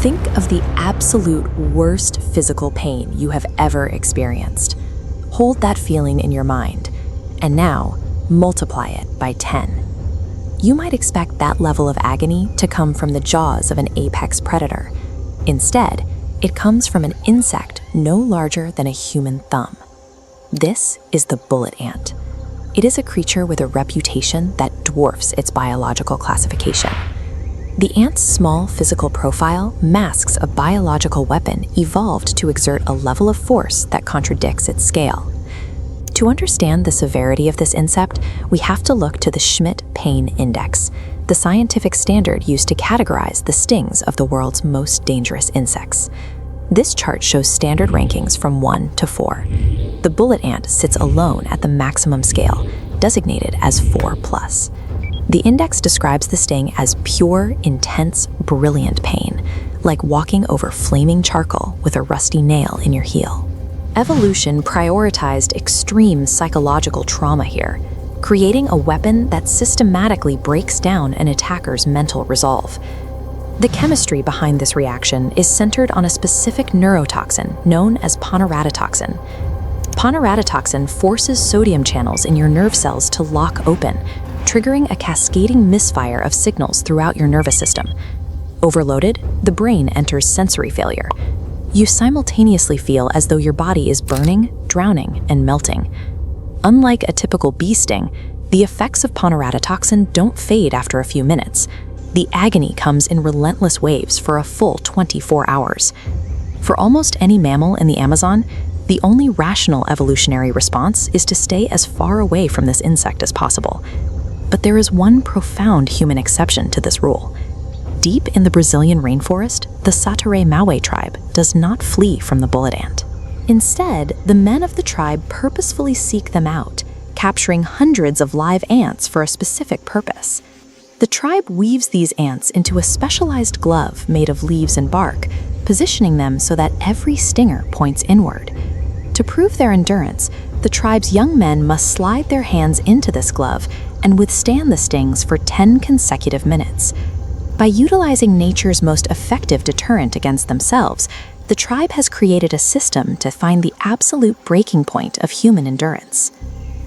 Think of the absolute worst physical pain you have ever experienced. Hold that feeling in your mind, and now multiply it by 10. You might expect that level of agony to come from the jaws of an apex predator. Instead, it comes from an insect no larger than a human thumb. This is the bullet ant. It is a creature with a reputation that dwarfs its biological classification. The ant's small physical profile masks a biological weapon evolved to exert a level of force that contradicts its scale. To understand the severity of this insect, we have to look to the Schmidt Pain Index, the scientific standard used to categorize the stings of the world's most dangerous insects. This chart shows standard rankings from 1 to 4. The bullet ant sits alone at the maximum scale, designated as 4+. The index describes the sting as pure, intense, brilliant pain, like walking over flaming charcoal with a rusty nail in your heel. Evolution prioritized extreme psychological trauma here, creating a weapon that systematically breaks down an attacker's mental resolve. The chemistry behind this reaction is centered on a specific neurotoxin known as poneratitoxin. Poneratitoxin forces sodium channels in your nerve cells to lock open, triggering a cascading misfire of signals throughout your nervous system. Overloaded, the brain enters sensory failure. You simultaneously feel as though your body is burning, drowning, and melting. Unlike a typical bee sting, the effects of poneratitoxin don't fade after a few minutes. The agony comes in relentless waves for a full 24 hours. For almost any mammal in the Amazon, the only rational evolutionary response is to stay as far away from this insect as possible. But there is one profound human exception to this rule. Deep in the Brazilian rainforest, the Satere-Maue tribe does not flee from the bullet ant. Instead, the men of the tribe purposefully seek them out, capturing hundreds of live ants for a specific purpose. The tribe weaves these ants into a specialized glove made of leaves and bark, positioning them so that every stinger points inward. To prove their endurance, the tribe's young men must slide their hands into this glove and withstand the stings for 10 consecutive minutes. By utilizing nature's most effective deterrent against themselves, the tribe has created a system to find the absolute breaking point of human endurance.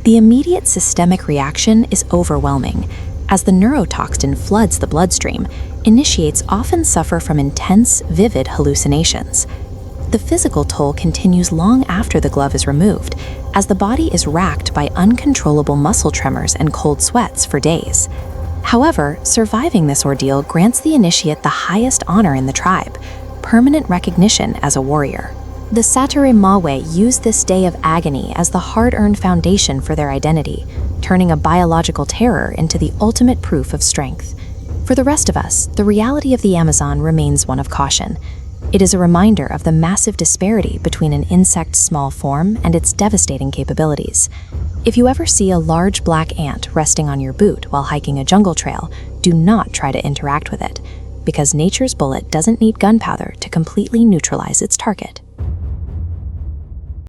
The immediate systemic reaction is overwhelming. As the neurotoxin floods the bloodstream, initiates often suffer from intense, vivid hallucinations. The physical toll continues long after the glove is removed, as the body is racked by uncontrollable muscle tremors and cold sweats for days. However, surviving this ordeal grants the initiate the highest honor in the tribe, permanent recognition as a warrior. The Satere-Maue use this day of agony as the hard-earned foundation for their identity, turning a biological terror into the ultimate proof of strength. For the rest of us, the reality of the Amazon remains one of caution. It is a reminder of the massive disparity between an insect's small form and its devastating capabilities. If you ever see a large black ant resting on your boot while hiking a jungle trail, do not try to interact with it, because nature's bullet doesn't need gunpowder to completely neutralize its target.